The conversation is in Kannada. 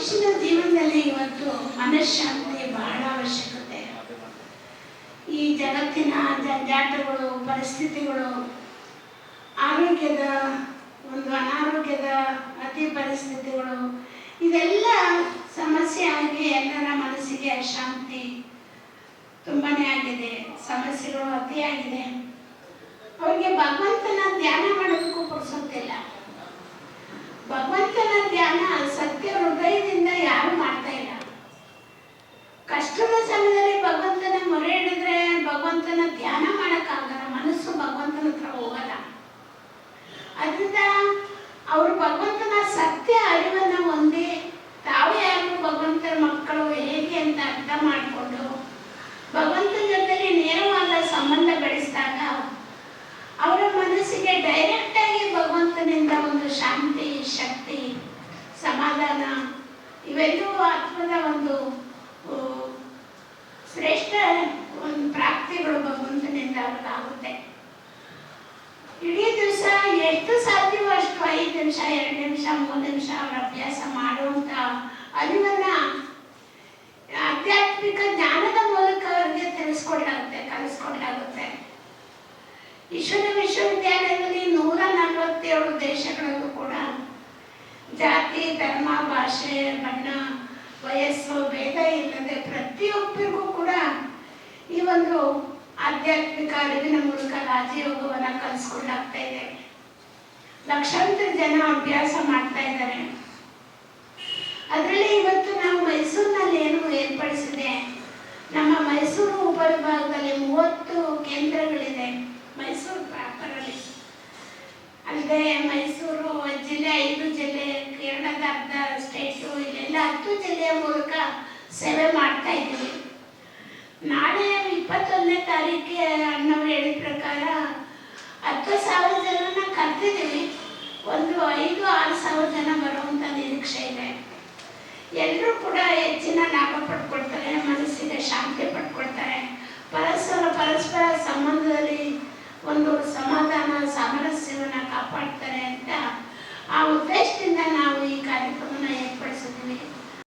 ಮನುಷ್ಯನ ಜೀವನದಲ್ಲಿ ಇವತ್ತು ಮನಃಶಾಂತಿ ಬಹಳ ಅವಶ್ಯಕತೆ. ಈ ಜಗತ್ತಿನ ಜಂಜಾಟಗಳು, ಪರಿಸ್ಥಿತಿಗಳು, ಆರೋಗ್ಯದ ಒಂದು ಅನಾರೋಗ್ಯದ ಅತಿ ಪರಿಸ್ಥಿತಿಗಳು, ಇದೆಲ್ಲ ಸಮಸ್ಯೆ ಆಗಿ ಎಲ್ಲರ ಮನಸ್ಸಿಗೆ ಅಶಾಂತಿ ತುಂಬಾನೇ ಆಗಿದೆ. ಸಮಸ್ಯೆಗಳು ಅತಿಯಾಗಿದೆ. ಅವರಿಗೆ ಭಗವಂತನ ಧ್ಯಾನ ಮಾಡೋದಕ್ಕೂ ಪುರ್ಸೊತ್ತಿಲ್ಲ. ಭಗವಂತನ ಧ್ಯಾನ ಸತ್ಯ ಹೃದಯದಿಂದ ಯಾರು ಮಾಡ್ತಾ ಇಲ್ಲ. ಕಷ್ಟದ ಸಮಯದಲ್ಲಿ ಭಗವಂತನ ಮೊರೆ ಹಿಡಿದ್ರೆ ಭಗವಂತನ ಧ್ಯಾನ ಮಾಡೋಕ್ಕಾಗಲ್ಲ, ಮನಸ್ಸು ಭಗವಂತನ ಹತ್ರ ಹೋಗಲ್ಲ. ಅದರಿಂದ ಅವರು ಭಗವಂತನ ಸತ್ಯ ಅರಿವನ್ನ ಹೊಂದಿ ತಾವು ಯಾರು ಭಗವಂತನ ಮಕ್ಕಳು ಹೇಗೆ ಅಂತ ಅರ್ಥ ಮಾಡಿಕೊಂಡು ಭಗವಂತನ ಜೊತೆಲಿ ನೇರವಾದ ಸಂಬಂಧ ಬೆಳೆಸಿದಾಗ ಅವರ ಮನಸ್ಸಿಗೆ ಡೈರೆಕ್ಟ್ ಆಗಿ ಭಗವಂತನಿಂದ ಒಂದು ಶಾಂತಿ, ಶಕ್ತಿ, ಸಮಾಧಾನ ಇವೆಲ್ಲವೂ ಆತ್ಮದ ಒಂದು ಶ್ರೇಷ್ಠ ಒಂದು ಪ್ರಾಪ್ತಿಗಳು ಭಗವಂತನಿಂದ ಅವ್ರಿಗಾಗುತ್ತೆ. ಇಡೀ ದಿವಸ ಎಷ್ಟು ಸಾಧ್ಯವೋ ಅಷ್ಟು 5 ನಿಮಿಷ, 2 ನಿಮಿಷ, 3 ನಿಮಿಷ ಅವರ ಅಭ್ಯಾಸ ಮಾಡುವಂತ ಅರಿವನ್ನ ಆಧ್ಯಾತ್ಮಿಕ ಜ್ಞಾನದ ಮೂಲಕ ಅವರಿಗೆ ತಿಳಿಸ್ಕೊಡ್ಲಾಗುತ್ತೆ, ಕಲಿಸ್ಕೊಡ್ಲಾಗುತ್ತೆ. ಈಶ್ವರ ವಿಶ್ವವಿದ್ಯಾಲಯದಲ್ಲಿ 147 ದೇಶಗಳಲ್ಲೂ ಕೂಡ ಜಾತಿ, ಧರ್ಮ, ಭಾಷೆ, ಬಣ್ಣ, ವಯಸ್ಸು ಭೇದ ಇಲ್ಲದೆ ಪ್ರತಿಯೊಬ್ಬರಿಗೂ ಕೂಡ ಈ ಒಂದು ಆಧ್ಯಾತ್ಮಿಕ ಅರಿವಿನ ಮೂಲಕ ರಾಜಯೋಗವನ್ನ ಕಲಿಸ್ಕೊಡ್ಲಾಗ್ತಾ ಇದೆ. ಲಕ್ಷಾಂತರ ಜನ ಅಭ್ಯಾಸ ಮಾಡ್ತಾ ಇದ್ದಾರೆ. ಅದರಲ್ಲಿ ಇವತ್ತು ನಾವು ಮೈಸೂರಿನಲ್ಲಿ ಏನು ಏರ್ಪಡಿಸಿದೆ, ನಮ್ಮ ಮೈಸೂರು ಉಪವಿಭಾಗದಲ್ಲಿ 30 ಕೇಂದ್ರಗಳಿದೆ. ಮೈಸೂರು ಪ್ರಾಪರಲ್ಲಿ ಅಲ್ಲದೆ ಮೈಸೂರು ಜಿಲ್ಲೆ, 5 ಜಿಲ್ಲೆ, ಕೇರಳದ ಅರ್ಧ ಸ್ಟೇಟು, ಇಲ್ಲೆಲ್ಲ 10 ಜಿಲ್ಲೆಯ ಮೂಲಕ ಸೇವೆ ಮಾಡ್ತಾ ಇದ್ದೀವಿ. ನಾಳೆ 21ನೇ ತಾರೀಕಿಗೆ ಅಣ್ಣವ್ರು ಹೇಳಿದ ಪ್ರಕಾರ 10,000 ಜನನ ಕರ್ತಿದ್ದೀವಿ. ಒಂದು 5-6 ಸಾವಿರ ಜನ ಬರುವಂಥ ನಿರೀಕ್ಷೆ ಇದೆ. ಎಲ್ಲರೂ ಕೂಡ ಹೆಚ್ಚಿನ ಲಾಭ ಪಡ್ಕೊಳ್ತಾರೆ, ಮನಸ್ಸಿಗೆ ಶಾಂತಿ ಪಡ್ಕೊಳ್ತಾರೆ, ಪರಸ್ಪರ ಸಂಬಂಧ